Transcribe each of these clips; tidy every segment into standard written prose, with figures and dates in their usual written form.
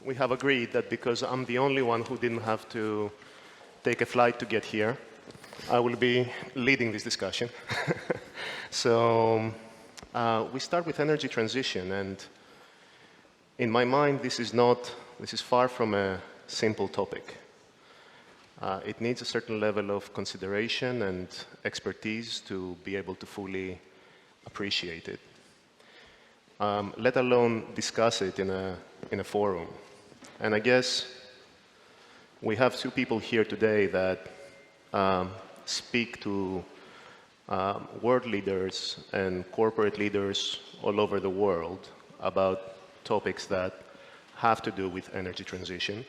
we have agreed that because I'm the only one who didn't have to take a flight to get here, I will be leading this discussion. So we start with energy transition, and in my mind, this is far from a simple topic. It needs a certain level of consideration and expertise to be able to fully appreciate it, let alone discuss it in a forum. And I guess we have two people here today that speak to world leaders and corporate leaders all over the world about topics that have to do with energy transition.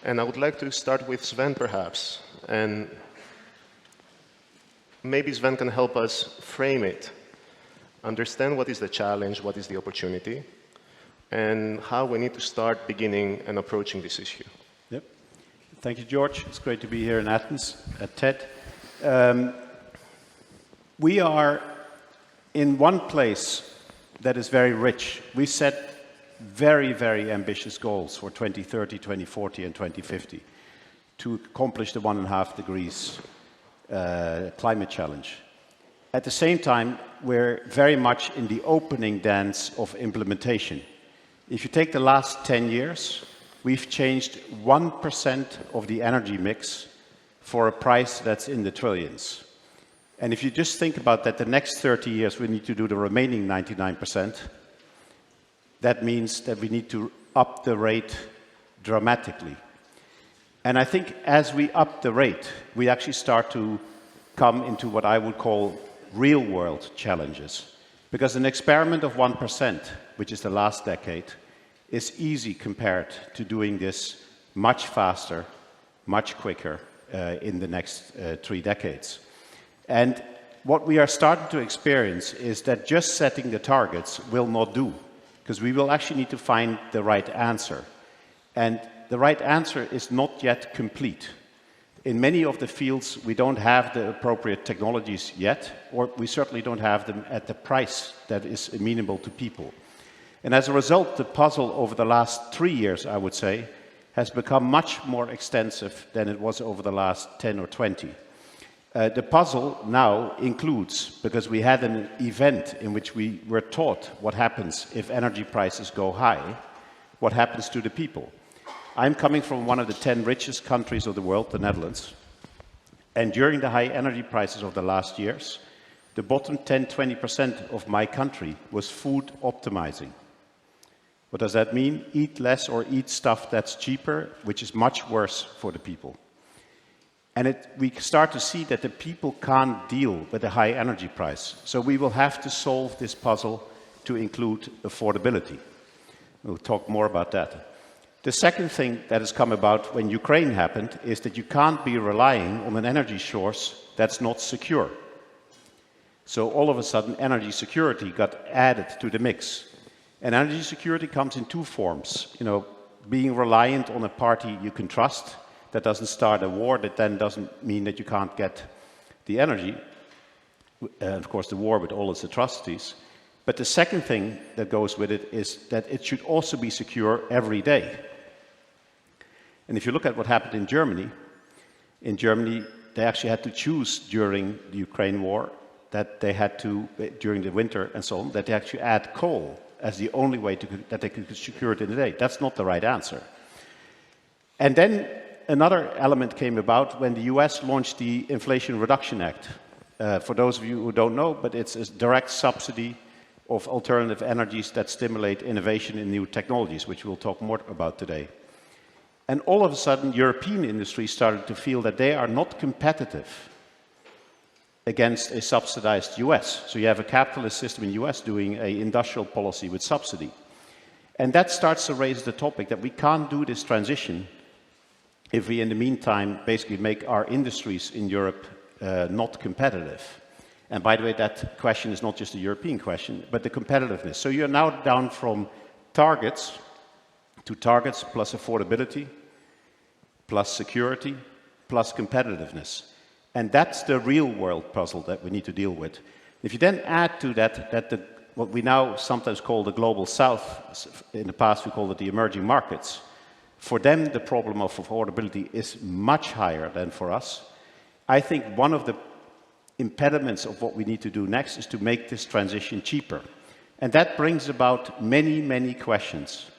And I would like to start with Sven, perhaps, and maybe Sven can help us frame it, understand what is the challenge, what is the opportunity, and how we need to start beginning and approaching this issue. Yep. Thank you, George. It's great to be here in Athens at TED. We are in one place that is very rich. We set very, very ambitious goals for 2030, 2040, and 2050 to accomplish the 1.5 degrees climate challenge. At the same time, we're very much in the opening dance of implementation. If you take the last 10 years, we've changed 1% of the energy mix for a price that's in the trillions. And if you just think about that, the next 30 years, we need to do the remaining 99%. That means that we need to up the rate dramatically. And I think as we up the rate, we actually start to come into what I would call real-world challenges. Because an experiment of 1%, which is the last decade, is easy compared to doing this much faster, much quicker in the next 3 decades. And what we are starting to experience is that just setting the targets will not do, because we will actually need to find the right answer. And the right answer is not yet complete. In many of the fields, we don't have the appropriate technologies yet, or we certainly don't have them at the price that is amenable to people. And as a result, the puzzle over the last 3 years, I would say, has become much more extensive than it was over the last 10 or 20. The puzzle now includes, because we had an event in which we were taught what happens if energy prices go high, what happens to the people. I'm coming from one of the 10 richest countries of the world, the Netherlands, and during the high energy prices of the last years, the bottom 10-20% of my country was food optimizing. What does that mean? Eat less or eat stuff that's cheaper, which is much worse for the people. And we start to see that the people can't deal with the high energy price. So we will have to solve this puzzle to include affordability. We'll talk more about that. The second thing that has come about when Ukraine happened is that you can't be relying on an energy source that's not secure. So all of a sudden, energy security got added to the mix. And energy security comes in 2 forms. You know, being reliant on a party you can trust, that doesn't start a war, that then doesn't mean that you can't get the energy. Of course, the war with all its atrocities. But the second thing that goes with it is that it should also be secure every day. And if you look at what happened in Germany they actually had to choose during the Ukraine war that they had to, during the winter and so on, that they actually add coal as the only way that they could secure it in the day. That's not the right answer. And then another element came about when the US launched the Inflation Reduction Act. For those of you who don't know, but it's a direct subsidy of alternative energies that stimulate innovation in new technologies, which we'll talk more about today. And all of a sudden, European industries started to feel that they are not competitive against a subsidized US. So you have a capitalist system in the US doing an industrial policy with subsidy. And that starts to raise the topic that we can't do this transition if we, in the meantime, basically make our industries in Europe not competitive. And by the way, that question is not just a European question, but the competitiveness. So you're now down from targets to targets plus affordability, plus security, plus competitiveness. And that's the real world puzzle that we need to deal with. If you then add to that that the what we now sometimes call the global south, in the past we called it the emerging markets, for them the problem of affordability is much higher than for us. I think one of the impediments of what we need to do next is to make this transition cheaper. And that brings about many, many questions.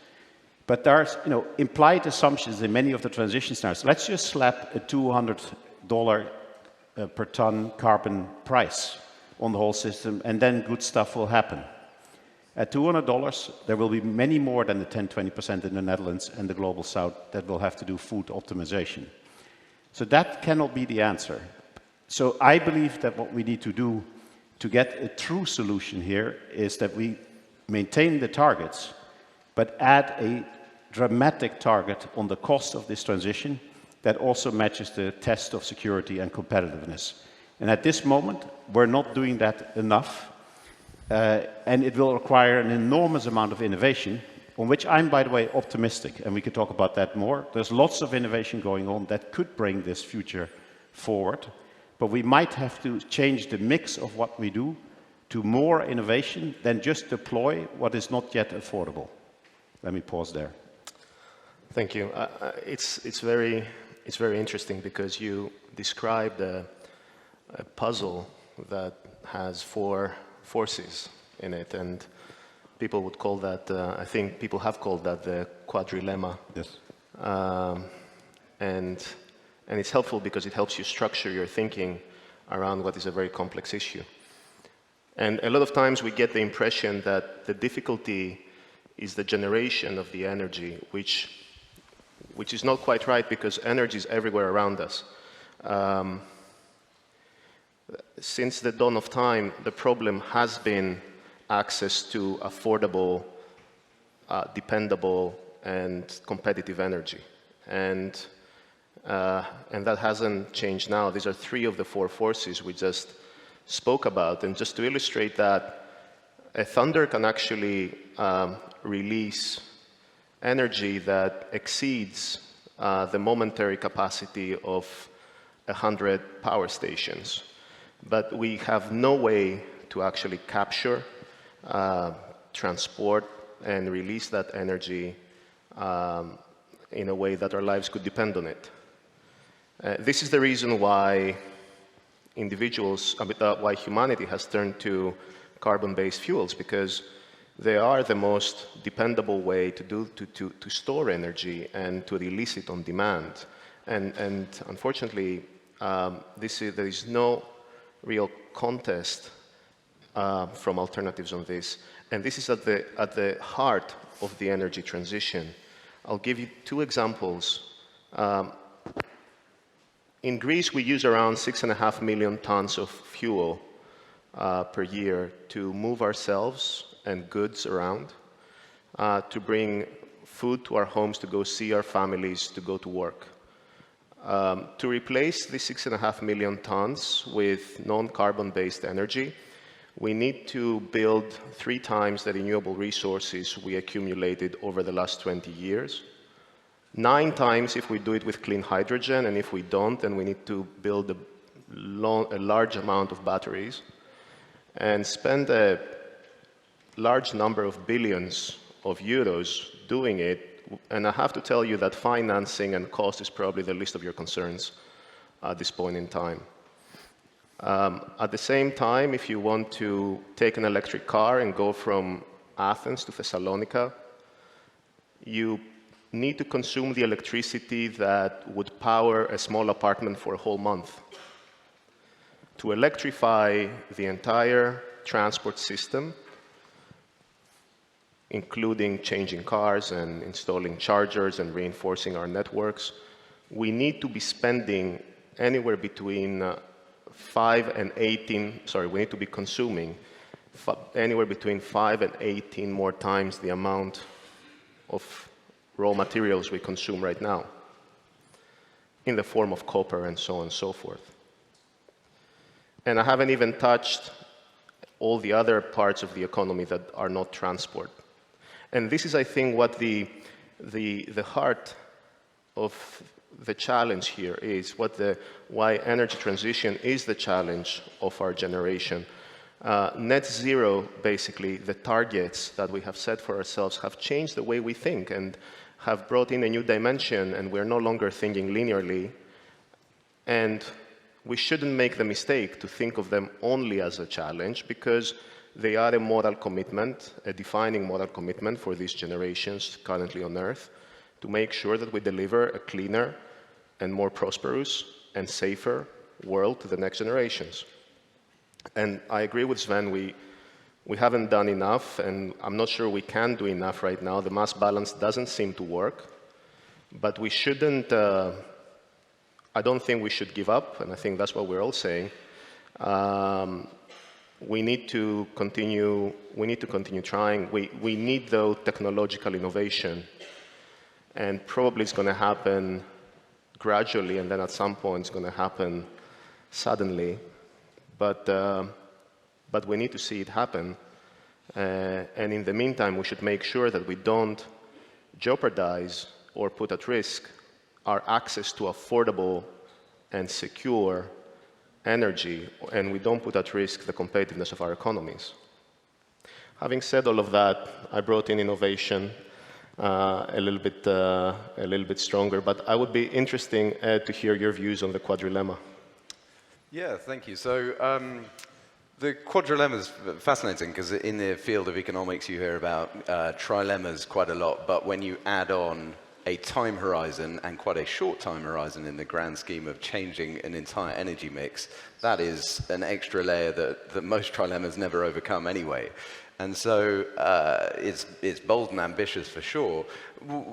But there are implied assumptions in many of the transition scenarios. Let's just slap a $200 per ton carbon price on the whole system, and then good stuff will happen. At $200, there will be many more than the 10-20% in the Netherlands and the global south that will have to do food optimization. So that cannot be the answer. So I believe that what we need to do to get a true solution here is that we maintain the targets, but add a dramatic target on the cost of this transition that also matches the test of security and competitiveness. And at this moment, we're not doing that enough, and it will require an enormous amount of innovation, on which I'm, by the way, optimistic, and we can talk about that more. There's lots of innovation going on that could bring this future forward, but we might have to change the mix of what we do to more innovation than just deploy what is not yet affordable. Let me pause there. Thank you. It's very interesting because you described a puzzle that has four forces in it, and people would call that, I think people have called that the quadrilemma. Yes. And it's helpful because it helps you structure your thinking around what is a very complex issue. And a lot of times we get the impression that the difficulty is the generation of the energy, which is not quite right because energy is everywhere around us. Since the dawn of time, the problem has been access to affordable, dependable, and competitive energy. And that hasn't changed now. These are three of the four forces we just spoke about. And just to illustrate that, a thunder can actually release energy that exceeds the momentary capacity of 100 power stations. But we have no way to actually capture, transport, and release that energy in a way that our lives could depend on it. This is the reason why why humanity has turned to carbon-based fuels, because they are the most dependable way to store energy and to release it on demand. And unfortunately, there is no real contest from alternatives on this. And this is at the heart of the energy transition. I'll give you two examples. In Greece, we use around 6.5 million tons of fuel per year to move ourselves and goods around, to bring food to our homes, to go see our families, to go to work. To replace the 6.5 million tons with non-carbon-based energy, we need to build 3 times the renewable resources we accumulated over the last 20 years. 9 times if we do it with clean hydrogen, and if we don't, then we need to build a large amount of batteries and spend a large number of billions of euros doing it. And I have to tell you that financing and cost is probably the least of your concerns at this point in time. At the same time, if you want to take an electric car and go from Athens to Thessalonica, you need to consume the electricity that would power a small apartment for a whole month. To electrify the entire transport system, including changing cars and installing chargers and reinforcing our networks, we need to be spending anywhere between we need to be consuming anywhere between 5 and 18 more times the amount of raw materials we consume right now, in the form of copper and so on and so forth. And I haven't even touched all the other parts of the economy that are not transport. And this is, I think, what the heart of the challenge here is, why energy transition is the challenge of our generation. Net zero, basically, the targets that we have set for ourselves have changed the way we think and have brought in a new dimension, and we're no longer thinking linearly. And we shouldn't make the mistake to think of them only as a challenge, because they are a moral commitment, a defining moral commitment for these generations currently on Earth, to make sure that we deliver a cleaner and more prosperous and safer world to the next generations. And I agree with Sven, we haven't done enough, and I'm not sure we can do enough right now. The mass balance doesn't seem to work, but we shouldn't, I don't think we should give up, and I think that's what we're all saying. We need to continue trying. We need, though, technological innovation, and probably it's going to happen gradually, and then at some point it's going to happen suddenly. But we need to see it happen. And in the meantime, we should make sure that we don't jeopardize or put at risk our access to affordable and secure energy, and we don't put at risk the competitiveness of our economies. Having said all of that, I brought in innovation a little bit stronger, but I would be interested, Ed, to hear your views on the quadrilemma. Yeah, thank you. So the quadrilemma is fascinating because in the field of economics you hear about trilemmas quite a lot, but when you add on a time horizon and quite a short time horizon in the grand scheme of changing an entire energy mix, that is an extra layer that most trilemmas never overcome anyway. And so it's bold and ambitious for sure.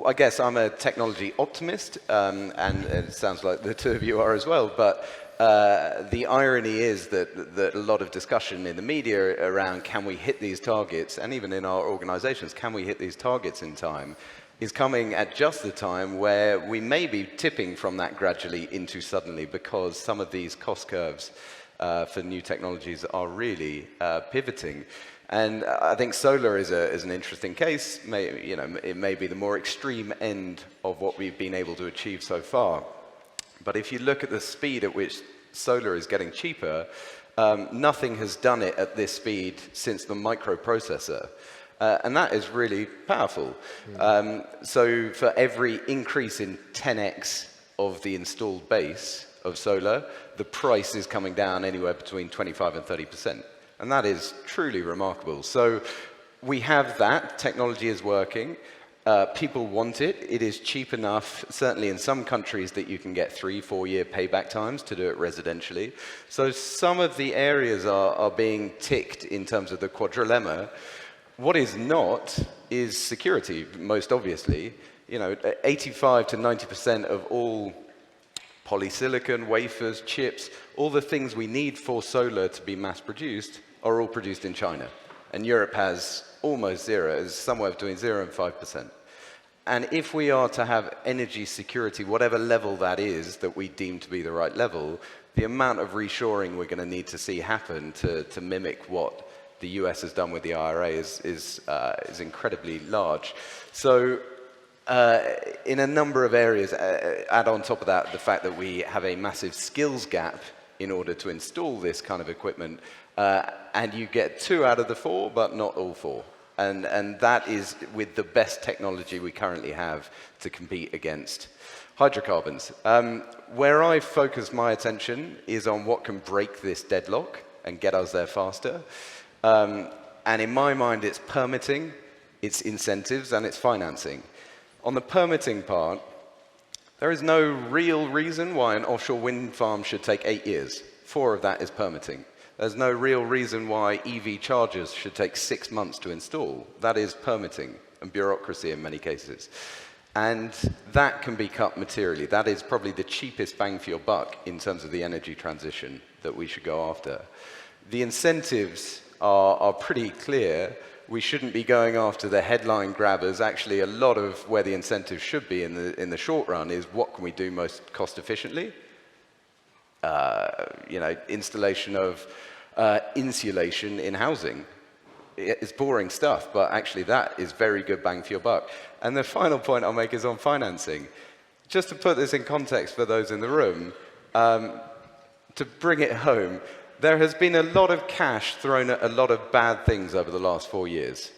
I guess I'm a technology optimist, and it sounds like the two of you are as well, but the irony is that a lot of discussion in the media around can we hit these targets, and even in our organizations, can we hit these targets in time, is coming at just the time where we may be tipping from that gradually into suddenly, because some of these cost curves for new technologies are really pivoting. And I think solar is an interesting case. It may be the more extreme end of what we've been able to achieve so far. But if you look at the speed at which solar is getting cheaper, nothing has done it at this speed since the microprocessor. And that is really powerful. So for every increase in 10x of the installed base of solar, the price is coming down anywhere between 25 and 30%. And that is truly remarkable. So we have that. Technology is working. People want it. It is cheap enough, certainly in some countries, that you can get 3-4 year payback times to do it residentially. So some of the areas are being ticked in terms of the quadrilemma. What is not is security, most obviously. 85 to 90% of all polysilicon, wafers, chips, all the things we need for solar to be mass produced are all produced in China. And Europe has almost zero, it's somewhere between 0 and 5%. And if we are to have energy security, whatever level that is that we deem to be the right level, the amount of reshoring we're going to need to see happen to mimic what the US has done with the IRA is incredibly large. So in a number of areas, add on top of that the fact that we have a massive skills gap in order to install this kind of equipment, and you get 2 out of the 4, but not all 4. And that is with the best technology we currently have to compete against hydrocarbons. Where I focus my attention is on what can break this deadlock and get us there faster. And in my mind, it's permitting, it's incentives, and it's financing. On the permitting part, there is no real reason why an offshore wind farm should take 8 years. 4 of that is permitting. There's no real reason why EV chargers should take 6 months to install. That is permitting and bureaucracy in many cases. And that can be cut materially. That is probably the cheapest bang for your buck in terms of the energy transition that we should go after. The incentives are pretty clear. We shouldn't be going after the headline grabbers. Actually, a lot of where the incentives should be in the short run is what can we do most cost efficiently? Installation of insulation in housing. It's boring stuff, but actually that is very good bang for your buck. And the final point I'll make is on financing. Just to put this in context for those in the room, to bring it home, there has been a lot of cash thrown at a lot of bad things over the last 4 years.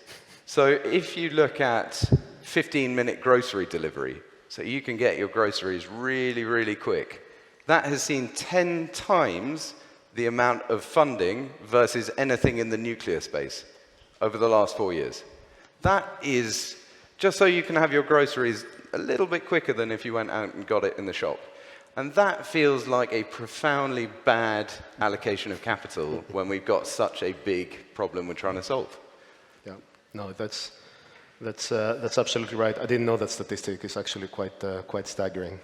So if you look at 15-minute grocery delivery, so you can get your groceries really, really quick, that has seen 10 times the amount of funding versus anything in the nuclear space over the last 4 years. That is just so you can have your groceries a little bit quicker than if you went out and got it in the shop. And that feels like a profoundly bad allocation of capital when we've got such a big problem we're trying to solve. Yeah, no, that's absolutely right. I didn't know that statistic. It's actually quite staggering.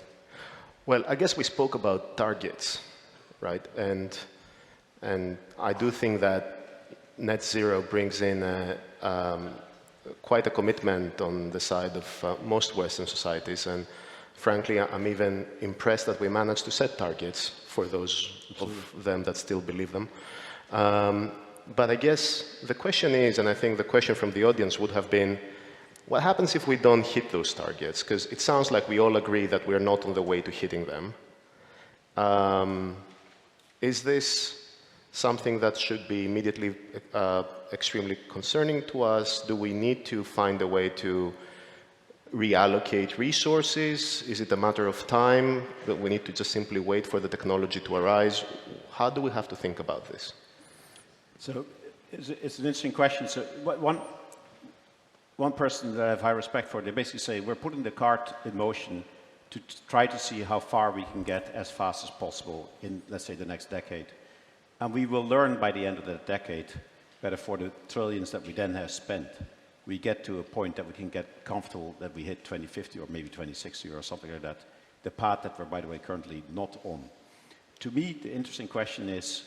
Well, I guess we spoke about targets, right? And I do think that net zero brings in quite a commitment on the side of most Western societies. And frankly, I'm even impressed that we managed to set targets for those of them that still believe them. But I guess the question is, and I think the question from the audience would have been, what happens if we don't hit those targets? Because it sounds like we all agree that we're not on the way to hitting them. Is this something that should be immediately extremely concerning to us? Do we need to find a way to reallocate resources? Is it a matter of time that we need to just simply wait for the technology to arise? How do we have to think about this? So it's an interesting question. So one person that I have high respect for, they basically say we're putting the cart in motion to try to see how far we can get as fast as possible in, let's say, the next decade. And we will learn by the end of the decade whether for the trillions that we then have spent, we get to a point that we can get comfortable that we hit 2050 or maybe 2060 or something like that, the path that we're, by the way, currently not on. To me, the interesting question is,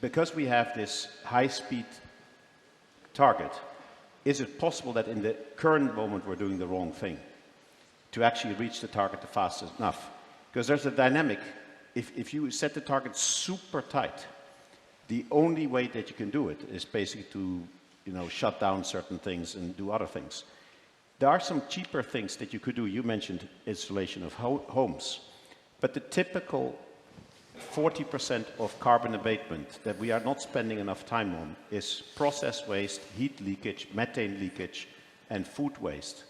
because we have this high-speed target, is it possible that in the current moment we're doing the wrong thing to actually reach the target the fastest enough? Because there's a dynamic. If you set the target super tight, the only way that you can do it is basically to shut down certain things and do other things. There are some cheaper things that you could do. You mentioned installation of homes. But the typical 40% of carbon abatement that we are not spending enough time on is process waste, heat leakage, methane leakage, and food waste.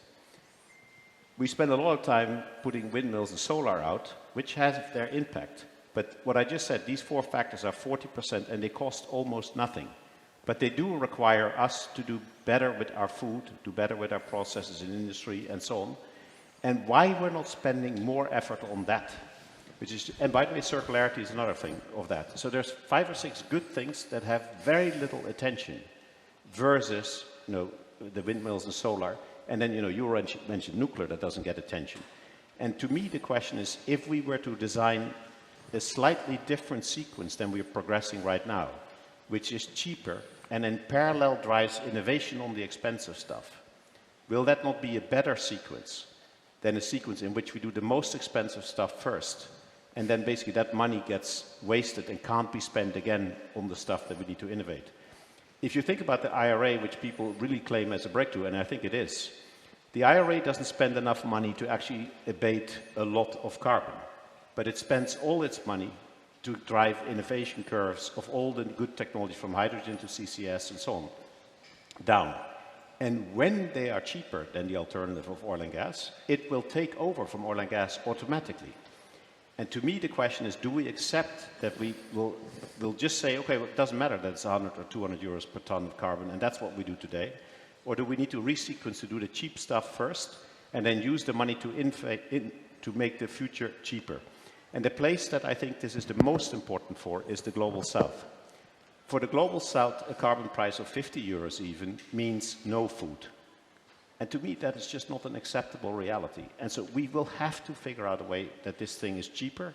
We spend a lot of time putting windmills and solar out, which has their impact. But what I just said, these four factors are 40% and they cost almost nothing. But they do require us to do better with our food, do better with our processes in industry and so on. And why we're not spending more effort on that, which is, and by the way, circularity is another thing of that. So there's 5 or 6 good things that have very little attention versus, the windmills and solar. And then, you mentioned nuclear that doesn't get attention. And to me, the question is, if we were to design a slightly different sequence than we're progressing right now, which is cheaper and in parallel drives innovation on the expensive stuff, will that not be a better sequence than a sequence in which we do the most expensive stuff first, and then basically that money gets wasted and can't be spent again on the stuff that we need to innovate? If you think about the IRA, which people really claim as a breakthrough, and I think it is, the IRA doesn't spend enough money to actually abate a lot of carbon, but it spends all its money to drive innovation curves of all the good technology from hydrogen to CCS and so on down. And when they are cheaper than the alternative of oil and gas, it will take over from oil and gas automatically. And to me, the question is, do we accept that we will just say, okay, well, it doesn't matter that it's 100 or 200 euros per ton of carbon, and that's what we do today? Or do we need to resequence to do the cheap stuff first, and then use the money to make the future cheaper? And the place that I think this is the most important for is the Global South. For the Global South, a carbon price of 50 euros even means no food. And to me, that is just not an acceptable reality. And so we will have to figure out a way that this thing is cheaper.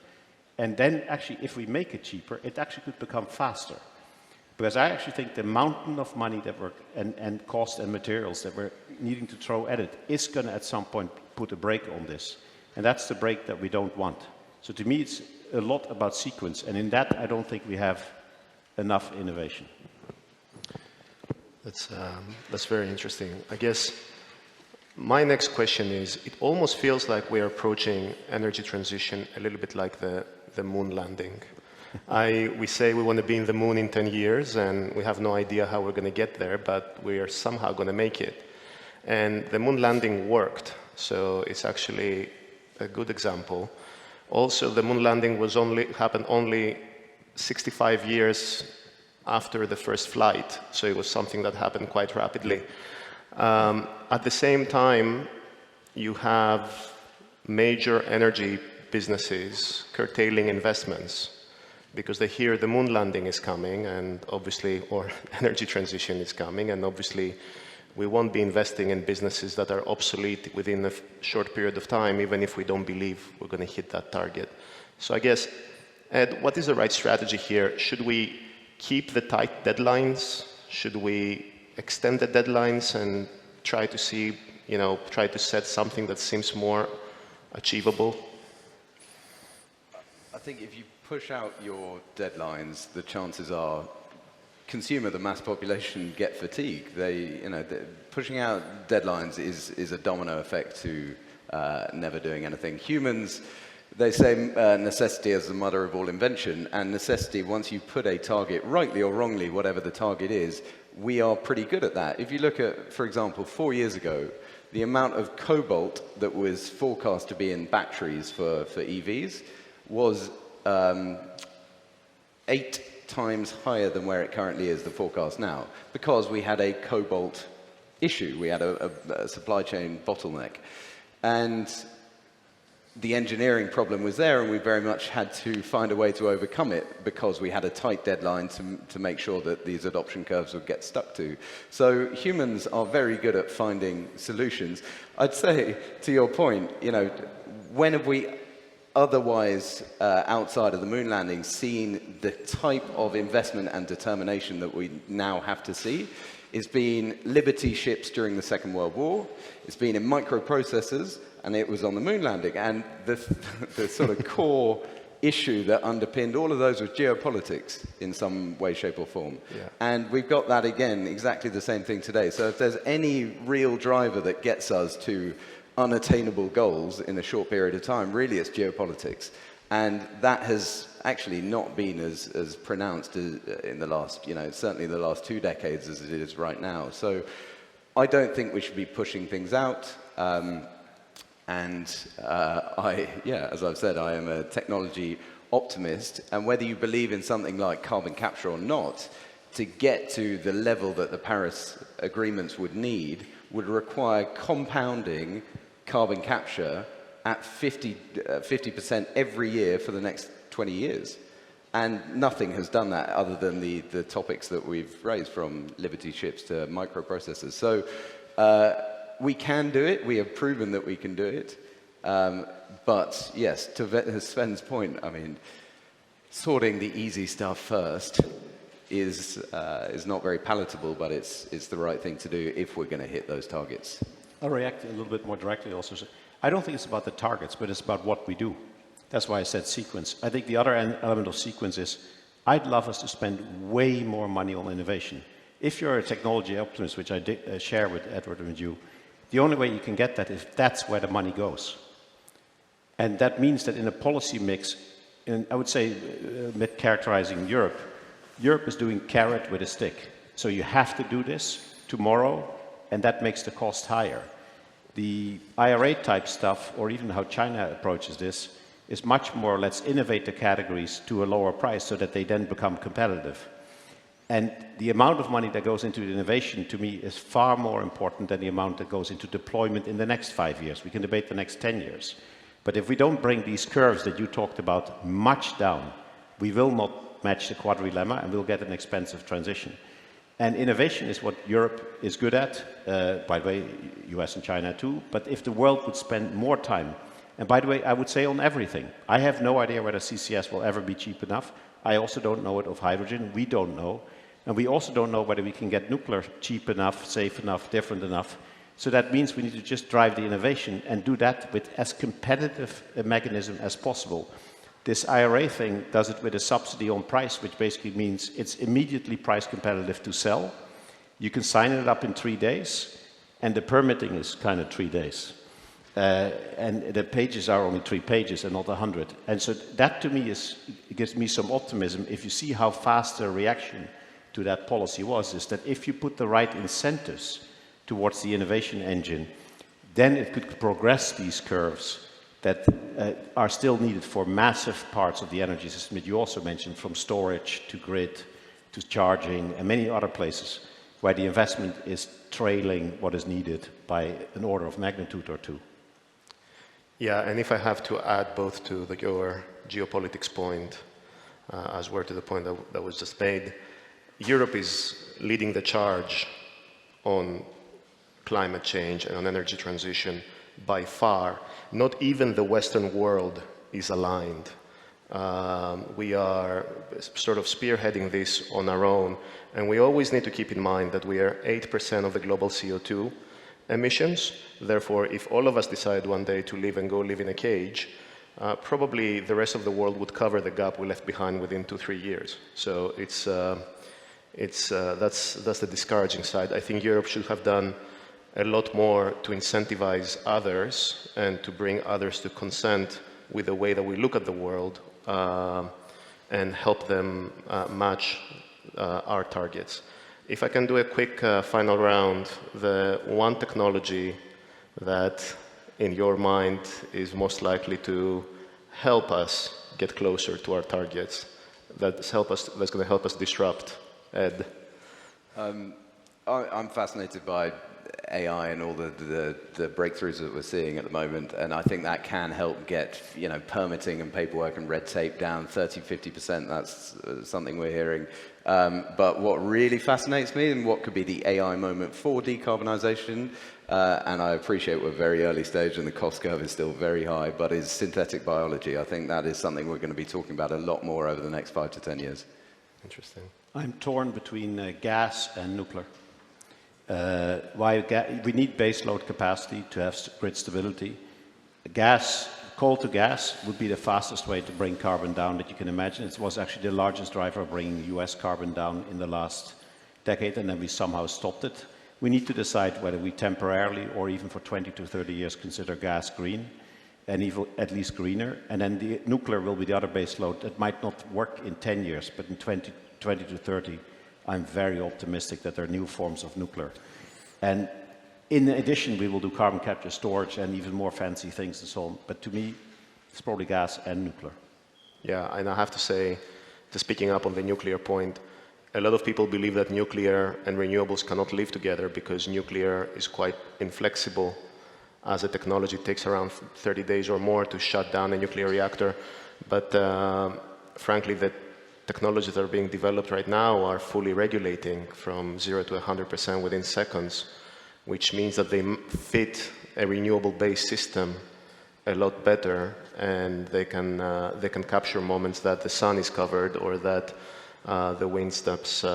And then actually, if we make it cheaper, it actually could become faster. Because I actually think the mountain of money that and cost and materials that we're needing to throw at it is going to at some point put a brake on this. And that's the brake that we don't want. So to me, it's a lot about sequence. And in that, I don't think we have enough innovation. That's very interesting. I guess my next question is, it almost feels like we're approaching energy transition a little bit like the moon landing. We say we want to be in the moon in 10 years, and we have no idea how we're going to get there, but we are somehow going to make it. And the moon landing worked, so it's actually a good example. Also, the moon landing happened only 65 years after the first flight, so it was something that happened quite rapidly. At the same time, you have major energy businesses curtailing investments because they hear the moon landing is coming, and obviously, or energy transition is coming, and obviously we won't be investing in businesses that are obsolete within a short period of time, even if we don't believe we're going to hit that target. So I guess, Ed, what is the right strategy here? Should we keep the tight deadlines? Should we extend the deadlines and try to see, try to set something that seems more achievable? I think if you push out your deadlines, the chances are the mass population get fatigued. Pushing out deadlines is a domino effect to never doing anything. Humans, they say necessity is the mother of all invention, and necessity, once you put a target, rightly or wrongly, whatever the target is, we are pretty good at that. If you look at, for example, 4 years ago, the amount of cobalt that was forecast to be in batteries for EVs was 8 times higher than where it currently is, the forecast now, because we had a cobalt issue. We had a supply chain bottleneck. And the engineering problem was there, and we very much had to find a way to overcome it because we had a tight deadline to make sure that these adoption curves would get stuck to. So humans are very good at finding solutions. I'd say, to your point, when have we otherwise, outside of the moon landing, seen the type of investment and determination that we now have to see? It's been Liberty ships during the Second World War, it's been in microprocessors, and it was on the moon landing. And the sort of core issue that underpinned all of those was geopolitics in some way, shape, or form. Yeah. And we've got that again, exactly the same thing today. So if there's any real driver that gets us to unattainable goals in a short period of time, really it's geopolitics. And that has actually not been as pronounced in the last, certainly the last 2 decades as it is right now. So I don't think we should be pushing things out. As I've said, I am a technology optimist, and whether you believe in something like carbon capture or not, to get to the level that the Paris agreements would need would require compounding carbon capture at 50% every year for the next 20 years. And nothing has done that other than the topics that we've raised, from Liberty ships to microprocessors. So we can do it. We have proven that we can do it. But yes, to Sven's point, I mean, sorting the easy stuff first is not very palatable, but it's the right thing to do if we're going to hit those targets. I'll react a little bit more directly also. I don't think it's about the targets, but it's about what we do. That's why I said sequence. I think the other element of sequence is, I'd love us to spend way more money on innovation. If you're a technology optimist, which I share with Edward and you, the only way you can get that is that's where the money goes. And that means that in a policy mix, and I would say, characterizing Europe is doing carrot with a stick. So you have to do this tomorrow, and that makes the cost higher. The IRA type stuff, or even how China approaches this, is much more, let's innovate the categories to a lower price so that they then become competitive. And the amount of money that goes into innovation, to me, is far more important than the amount that goes into deployment in the next 5 years. We can debate the next 10 years. But if we don't bring these curves that you talked about much down, we will not match the quadrilemma, and we'll get an expensive transition. And innovation is what Europe is good at, by the way, US and China too. But if the world would spend more time, and by the way, I would say on everything. I have no idea whether CCS will ever be cheap enough. I also don't know it of hydrogen. We don't know. And we also don't know whether we can get nuclear cheap enough, safe enough, different enough. So that means we need to just drive the innovation and do that with as competitive a mechanism as possible. This IRA thing does it with a subsidy on price, which basically means it's immediately price competitive to sell. You can sign it up in 3 days, and the permitting is kind of 3 days. And the pages are only 3 pages and not 100. And so that to me it gives me some optimism if you see how fast the reaction to that policy was, is that if you put the right incentives towards the innovation engine, then it could progress these curves that are still needed for massive parts of the energy system that you also mentioned, from storage to grid to charging and many other places where the investment is trailing what is needed by an order of magnitude or two. Yeah, and if I have to add both to your geopolitics point as well to the point that was just made, Europe is leading the charge on climate change and on energy transition by far. Not even the Western world is aligned. We are sort of spearheading this on our own, and we always need to keep in mind that we are 8% of the global CO2 emissions. Therefore, if all of us decide one day to live and go live in a cage, probably the rest of the world would cover the gap we left behind within 2-3 years. So that's the discouraging side. I think Europe should have done a lot more to incentivize others and to bring others to consent with the way that we look at the world and help them match our targets. If I can do a quick final round, the one technology that in your mind is most likely to help us get closer to our targets, that's going to help us disrupt, Ed? I'm fascinated by AI and all the breakthroughs that we're seeing at the moment, and I think that can help get permitting and paperwork and red tape down 30-50%. That's something we're hearing. But what really fascinates me, and what could be the AI moment for decarbonisation, and I appreciate we're very early stage and the cost curve is still very high, but is synthetic biology. I think that is something we're going to be talking about a lot more over the next 5 to 10 years. Interesting. I'm torn between gas and nuclear. We need baseload capacity to have grid stability. Coal to gas would be the fastest way to bring carbon down that you can imagine. It was actually the largest driver of bringing US carbon down in the last decade, and then we somehow stopped it. We need to decide whether we temporarily or even for 20 to 30 years consider gas green, and even at least greener. And then the nuclear will be the other baseload that might not work in 10 years, but in 20 to 30, I'm very optimistic that there are new forms of nuclear. And in addition, we will do carbon capture storage and even more fancy things and so on. But to me, it's probably gas and nuclear. Yeah, and I have to say, just picking up on the nuclear point, a lot of people believe that nuclear and renewables cannot live together because nuclear is quite inflexible. As a technology, it takes around 30 days or more to shut down a nuclear reactor. But frankly, the technologies that are being developed right now are fully regulating from 0 to 100% within seconds, which means that they fit a renewable-based system a lot better, and they can capture moments that the sun is covered or that the wind stops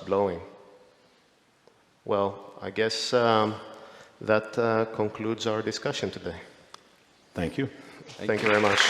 blowing. Well, I guess that concludes our discussion today. Thank you. Thank you very much.